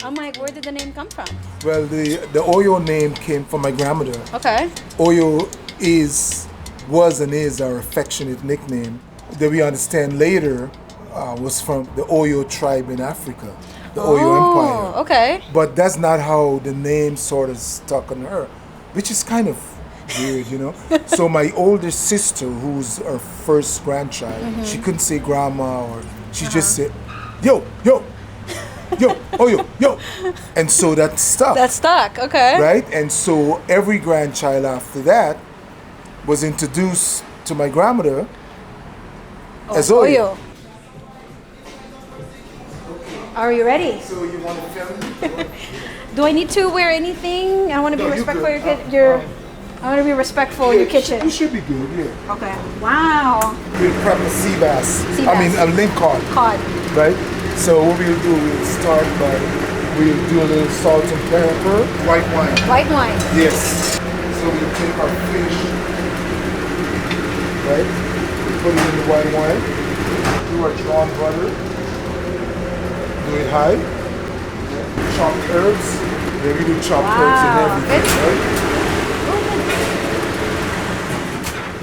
I'm like, where did the name come from? Well, the Oyo name came from my grandmother. Okay. Oyo was and is our affectionate nickname that we understand later was from the Oyo tribe in Africa, the Oyo Empire. Okay. But that's not how the name sort of stuck on her, which is kind of weird, you know. So my older sister, who's our first grandchild, she couldn't say grandma, or she just said, yo, yo, yo, Oyo, yo. And so that stuck. That stuck, okay. Right? And so every grandchild after that was introduced to my grandmother as Oyo. Are you ready? So you want to film me? Do I need to wear anything? I want to be respectful of your I want to be respectful in your kitchen. You should be good, yeah. Okay. Wow. We'll prep a sea bass. Sea I mean, bass. a link cod. Cod. Right? So what we'll do, we'll start by, we'll do a little salt and pepper, white wine. White wine. Yes. So we'll take our fish, right? We'll put it in the white wine. Do our drawn butter. Do it high. Chopped herbs. Then we do chopped herbs and everything, right?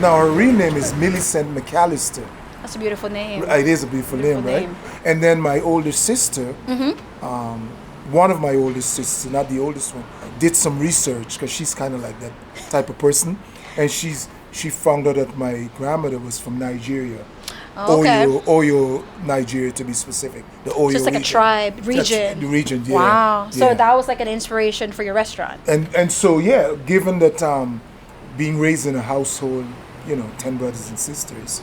Now her real name is Millicent McAllister. That's a beautiful name. It is a beautiful name, right? And then my older sister, one of my oldest sisters, not the oldest one, did some research because she's kind of like that type of person, and she found out that my grandmother was from Nigeria. Oh, okay. Oyo, Nigeria to be specific. The Oyo just like region. a tribe, region. That's the region, yeah. Wow. So yeah. that was like an inspiration for your restaurant. And so yeah, given that being raised in a household, 10 brothers and sisters,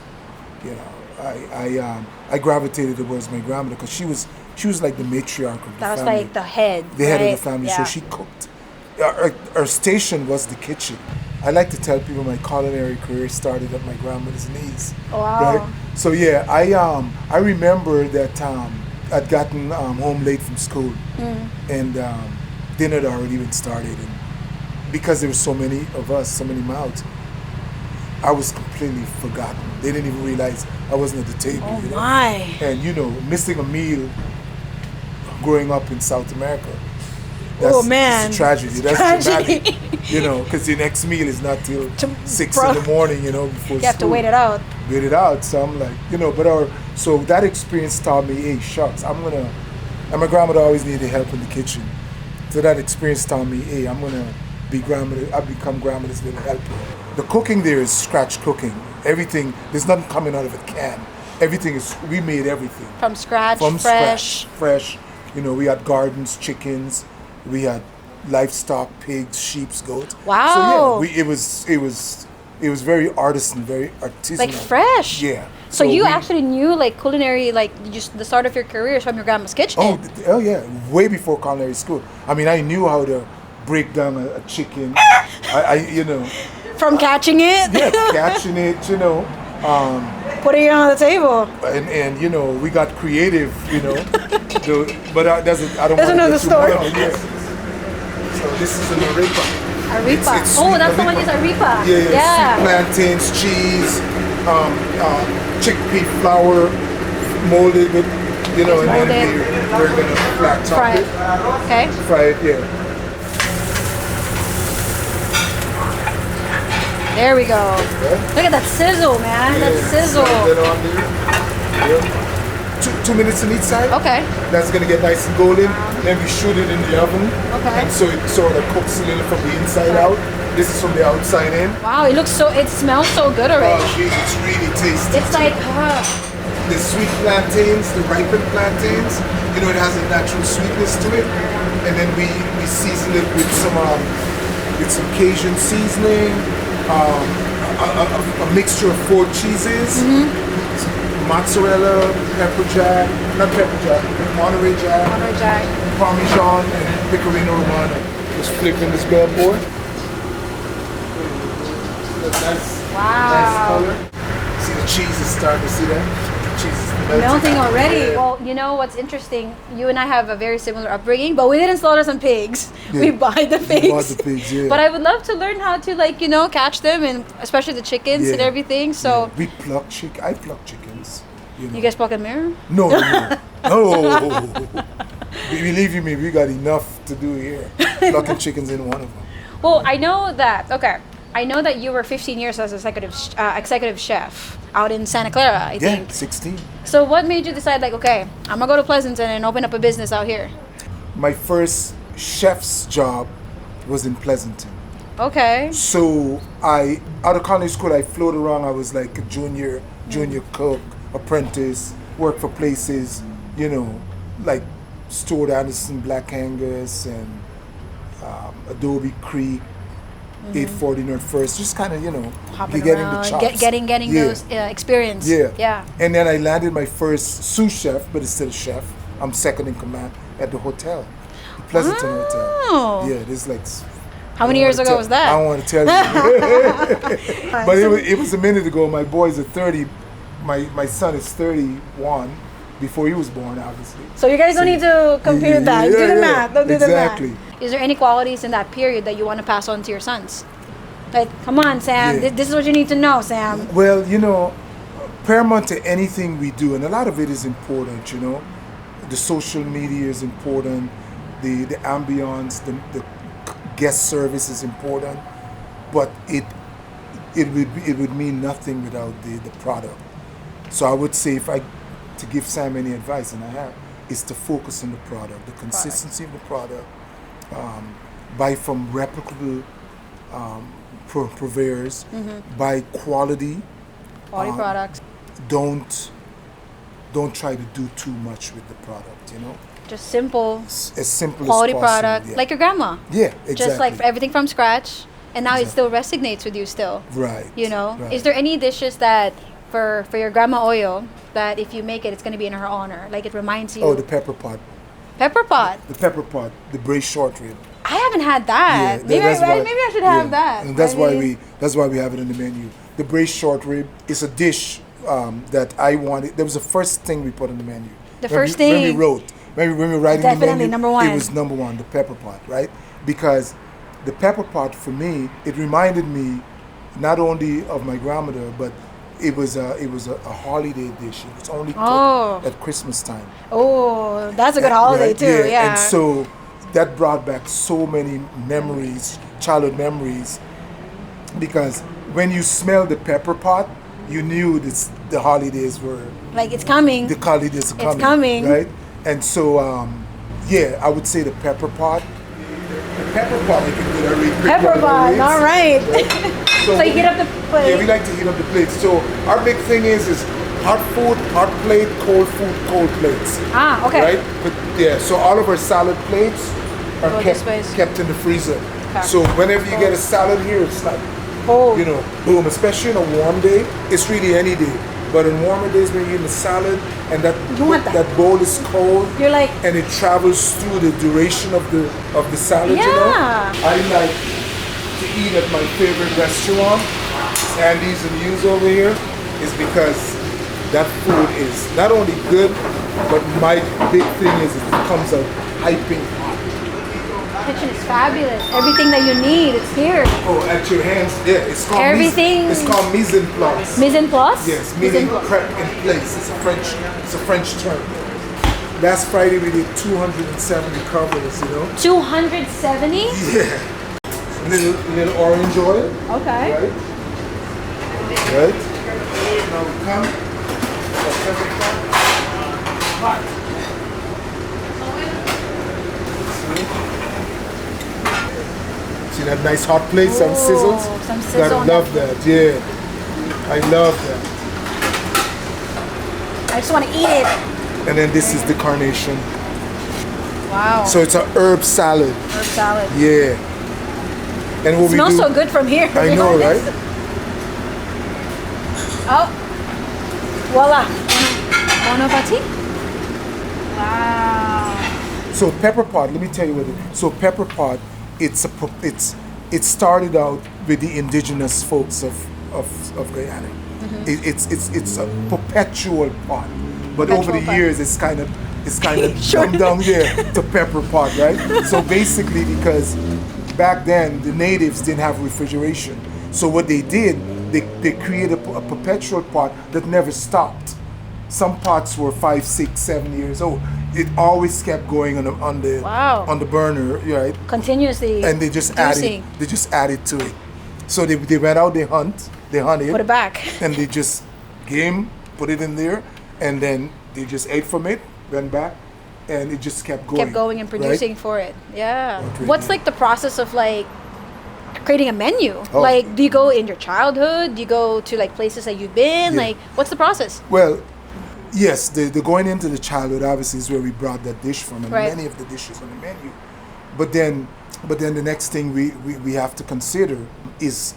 I gravitated towards my grandmother because she was like the matriarch of the family. That was like the head. The head right? of the family, yeah. so she cooked. Our station was the kitchen. I like to tell people my culinary career started at my grandmother's knees. Wow. Right? So yeah, I remember that I'd gotten home late from school, and dinner had already been started, and because there were so many of us, so many mouths, I was completely forgotten. They didn't even realize I wasn't at the table. Oh my! And missing a meal growing up in South America. That's a tragedy. That's traumatic. Because the next meal is not till 6 in the morning. Before you have to wait it out. Wait it out. So I'm like, so that experience taught me, hey, shucks, and my grandmother always needed help in the kitchen. So that experience taught me, hey, I've become grandmother's little helper. The cooking there is scratch cooking. Everything, there's nothing coming out of a can. Everything is, we made everything. From scratch, fresh. We had gardens, chickens, we had livestock, pigs, sheep, goats. Wow. So yeah, it was very artisan, very artisanal. Like fresh. Yeah. So you actually knew like culinary, like just the start of your career is from your grandma's kitchen. Oh yeah, way before culinary school. I mean, I knew how to break down a chicken. From catching it? Yeah, catching it, putting it on the table. And we got creative, but I don't want to That's another story. Yes. So this is an arepa. Arepa. That's the one you use, arepa. Yeah. Sweet plantains, cheese, chickpea flour, molded with, and then we're gonna flat top Fry it. Okay. Fry it, yeah. There we go. Okay. Look at that sizzle, man. Yeah, that sizzle. Yeah. 2 minutes on each side. Okay. That's gonna get nice and golden. Then we shoot it in the oven. Okay. And so it sort of cooks a little from the inside out. This is from the outside in. Wow, it smells so good already. Oh, geez, it's really tasty. It's like the sweet plantains, the ripened plantains. It has a natural sweetness to it. And then we season it with some Cajun seasoning. A mixture of 4 cheeses, mozzarella, Monterey Jack, Parmesan, and Pecorino Romano. Just flipping this bad boy. Nice color. See the cheese is starting to see that? Cheese is melting already. Yeah. Well, what's interesting, you and I have a very similar upbringing, but we didn't slaughter some pigs. Yeah. We buy the pigs. We bought the pigs, yeah. But I would love to learn how to, catch them, and especially the chickens and everything. So we pluck I pluck chickens. You guys pluck a mirror? No. Believe you me, we got enough to do here. Plucking chickens in one of them. Well, I know that you were 15 years as executive chef out in Santa Clara, I think. Yeah, 16. So what made you decide, like, okay, I'm gonna go to Pleasanton and open up a business out here? My first chef's job was in Pleasanton. Okay. So out of culinary school, I floated around. I was like a junior cook, apprentice, worked for places, like Stuart Anderson, Black Angus, and Adobe Creek, 840 North First, just kind of, Hopping getting around, the chops. getting Yeah. those experience. Yeah. Yeah. And then I landed my first sous chef, but it's still a chef. I'm second in command at the hotel, the Pleasanton Oh. Hotel. Yeah, this like. How many years ago was that? I don't want to tell you. But it was a minute ago. My boys are 30. My son is 31 before he was born, obviously. So you guys don't need to compute that. Do the math. Don't do the exactly. math. Is there any qualities in that period that you want to pass on to your sons? Like, come on, Sam. Yeah. This is what you need to know, Sam. Well, paramount to anything we do, and a lot of it is important, The social media is important. The ambience, the guest service is important. But it would mean nothing without the product. So I would say to give Sam any advice, and I have, is to focus on the product, the consistency of the product. Buy from reputable purveyors. Buy quality products. Don't try to do too much with the product. Just simple, As simple quality as possible. product, Yeah. like your grandma. Yeah, exactly. Just like everything from scratch, and now it still resonates with you still. Right. Right. Is there any dishes that for your grandma Oyo that if you make it, it's going to be in her honor? Like it reminds you. Oh, the pepper pot. Pepper pot. The pepper pot. The braised short rib. I haven't had that. Yeah, maybe that's why- maybe I should have that. And that's I why mean, that's why we have it in the menu. The braised short rib is a dish that I wanted. That was the first thing we put on the menu. The When first when we thing. wrote, when we were writing the Definitely menu, number one. it was number one, the pepper pot, right? Because the pepper pot for me, it reminded me not only of my grandmother, but it was a holiday dish. It was only cooked at Christmas time. Oh, that's a good holiday Right? too. Yeah. And so that brought back so many memories, childhood memories, because when you smell the pepper pot, you knew the holidays were like it's coming. the holidays are coming. It's coming. Right? And so I would say the pepper pot. The pepper pot, you can do that really quick. Pepper pot. All right. So you heat up the plate. Yeah, we like to heat up the plate. So our big thing is hot food, hot plate, cold food, cold plates. Ah, okay. Right? But yeah, so all of our salad plates are Go this space. kept in the freezer. Okay. So whenever you get a salad here, it's like, Cold. boom. Especially on a warm day, it's really any day. But in warmer days when you're eating a salad and You want that. bowl is cold, You're like, and it travels through the duration of the salad, Yeah. I like to eat at my favorite restaurant, Andy's and Hughes over here, is because that food is not only good, but my big thing is it comes out piping hot. kitchen is fabulous. Everything that you need, it's here. Oh, at your hands, yeah, it's called Everything- It's called mise en place. Mise en place? Yes, Mise meaning en place. prep in place. It's a French term. Last Friday we did 270 covers, 270? Yeah. Little orange oil, Okay. right? Right. Now we come. Hot. See that nice hot plate, some sizzles? some sizzle Gotta on love that, yeah. I love that. I just want to eat it. And then this is the carnation. Wow. So it's a herb salad. Herb salad. Yeah. And what It we smells do, so good from here. I know, right? Oh. Voila. Bon appetit. Wow. So pepper pot, let me tell you what it is. So pepper pot, it started out with the indigenous folks of Guyana. It's a perpetual pot. But over the Perpetual pot. years it's kind of Sure. come down here to pepper pot, right? So basically because back then the natives didn't have refrigeration. So what they did, they created a perpetual pot that never stopped. Some pots were 5, 6, 7 years old. it always kept going Wow. on the burner, right? Continuously. And they just producing. added to it. So they went out, they hunted, Put it back. and they just put it in there, and then they just ate from it, went back, and it just kept going. Kept going and producing right? for it. Yeah. What we What's did. like the process of like creating a menu? Oh. Like, do you go in your childhood? Do you go to like places that you've been? Yeah. Like, what's the process? Well, yes, the going into the childhood obviously is where we brought that dish from, and Right. many of the dishes on the menu. But then the next thing we have to consider is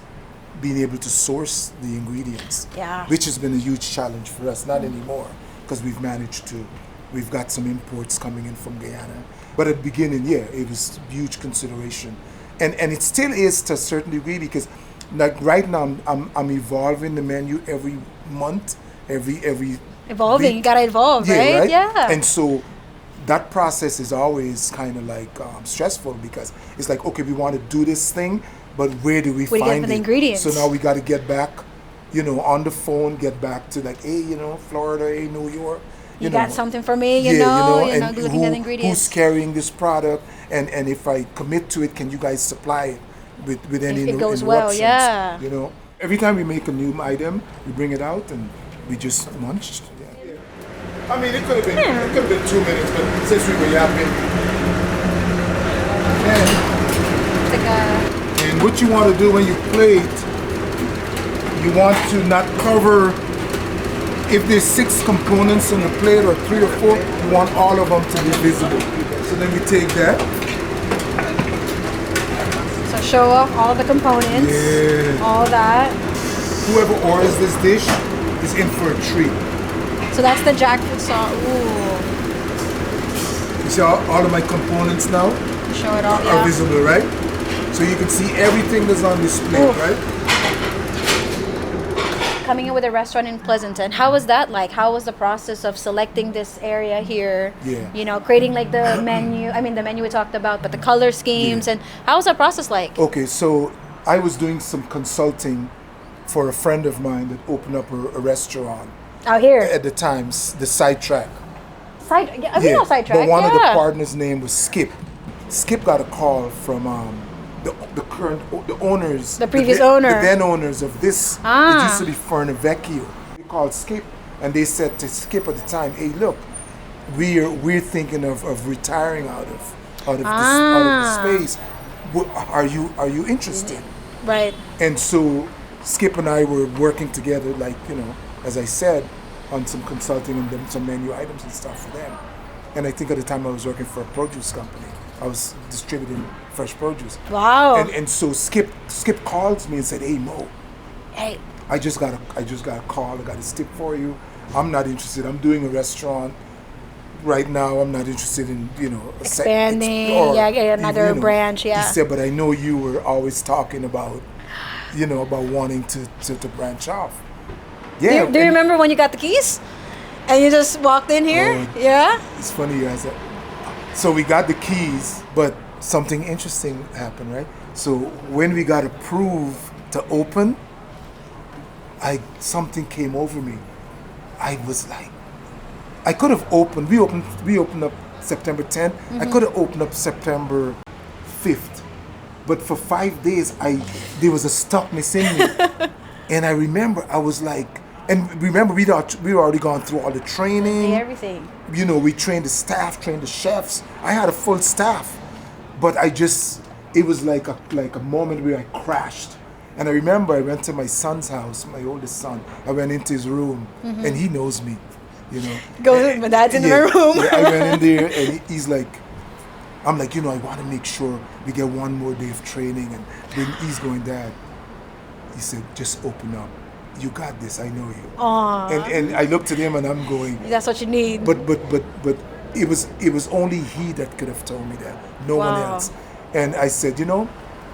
being able to source the ingredients. Yeah. Which has been a huge challenge for us. Not anymore, because we've got some imports coming in from Guyana. But at the beginning, yeah, it was huge consideration, and it still is to a certain degree, because like right now I'm evolving the menu every month, every Evolving. week. You gotta evolve, right? Yeah. And so that process is always kind of like stressful, because it's like, okay, we want to do this thing, but where do we Where do you get find the it? ingredients? So now we got to get back, on the phone, get back to like, hey, Florida, hey, New York. You got something for me, you know, and looking at the who's ingredients. carrying this product, and if I commit to it, can you guys supply it with any If it goes well, interruptions? yeah. Every time we make a new item, we bring it out and we just munched. Yeah. I mean, it could have been 2 minutes, but since we were yapping, and what you want to do when you plate, you want to not cover. If there's 6 components on the plate or 3 or 4, you want all of them to be visible. So then we take that. So show off all the components, Yeah. all that. Whoever orders this dish is in for a treat. So that's the jackfruit sauce. Ooh, You see all of my components now show it all. are Yeah. visible, right? So you can see everything that's on this plate, Ooh. right? Coming in with a restaurant in Pleasanton, how was that like? How was the process of selecting this area here? Yeah. Creating like the menu. I mean, the menu we talked about, but the color schemes, and how was that process like? Okay, so I was doing some consulting for a friend of mine that opened up a restaurant Out here, at the time, the Sidetrack. we know sidetrack. But one of the yeah. partners' name was Skip. Skip got a call from the owners, The previous the owner. then owners of this. Ah. It used to be Fernavecchio. They called Skip, and they said to Skip at the time, "Hey, look, we're thinking of retiring out of the space. Are you interested?" Right. And so Skip and I were working together, like, as I said, on some consulting and then some menu items and stuff for them. And I think at the time I was working for a produce company. I was distributing fresh produce. Wow. And so Skip calls me and said, "Hey, Mo, Hey. I just got a call. I got a tip for you. I'm not interested. I'm doing a restaurant right now. I'm not interested in Expanding, another branch. Yeah. He said, "But I know you were always talking about about wanting to branch off." Yeah. Do you remember when you got the keys, and you just walked in here? Oh. Yeah. It's funny you ask that. So we got the keys, but something interesting happened, right? So when we got approved to open, something came over me. I was like, I could have opened. We opened up September 10th. Mm-hmm. I could have opened up September 5th, but for 5 days, there was a stuckness in me, and I remember I was like, and remember we were already gone through all the training, Everything. we trained the staff, trained the chefs. I had a full staff, but it was like a moment where I crashed. And I remember I went to my son's house, my oldest son. I went into his room, and he knows me, My dad's in the room. Yeah, I went in there, and he's like, I'm like, I want to make sure we get one more day of training. And then he's going, "Dad," he said, "just open up. You got this. I know you." Aww. And I looked at him and I'm going, That's what you need. but it was only he that could have told me that. No one Wow. else. And I said,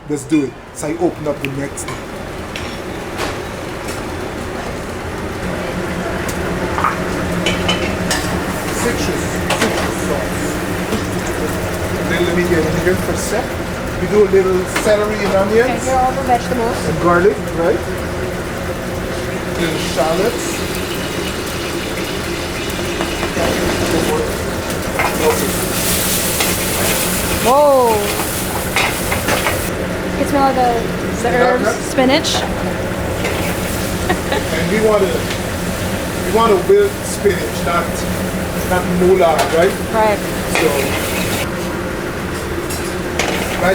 let's do it. So I opened up the next day. Citrus sauce. And then let me get in here for a sec. We do a little celery and Okay, onions here are all the vegetables. and garlic, right? Little shallots. Okay. Whoa. You can smell the herbs, spinach. And we want to wilt spinach, not moulard, right? Right.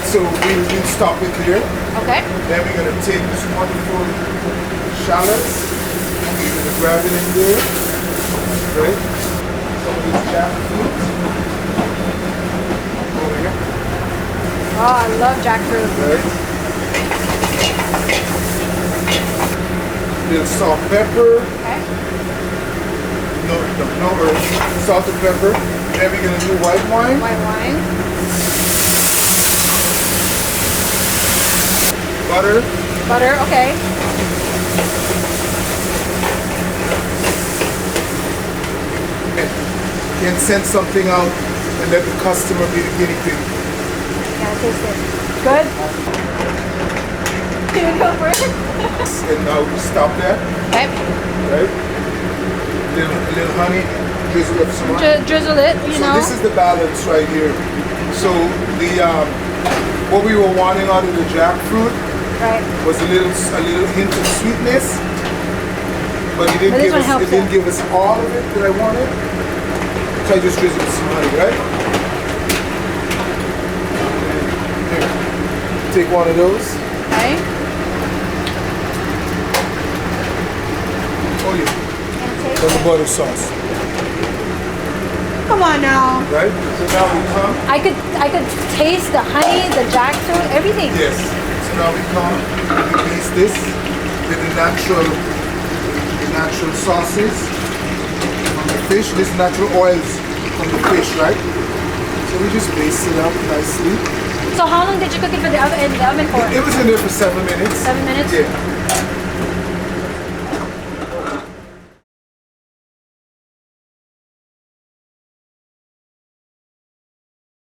So we'll stop it here. Okay. Then we're gonna take this wonderful shallots. We're gonna grab it in there. Right? Some of these jackfruit. Over here. Oh, I love jackfruit. Right? Little salt, pepper. Okay. No herbs. Salt and pepper. Then we're gonna do white wine. White wine. Butter. Butter, okay. And can send something out and let the customer be the guinea pig. Yeah, taste it. Good? Can we go for it? And now we stop there. Okay. Right? A little honey, drizzle of some honey. Drizzle it, you know. So this is the balance right here. So the what we were wanting out of the jackfruit was a little hint of sweetness, but it didn't give us all of it that I wanted. So I just drizzled some honey, right? Here, take one of those. Okay. Oh yeah. For the butter sauce. Come on now. Right? So now we come. I could taste the honey, the jackfruit, everything. Yes. So now we come, we taste this with the natural sauces from the fish. This natural oils from the fish, right? So we just baste it up nicely. So how long did you cook it in the oven for? It was in there for 7 minutes. 7 minutes? Yeah.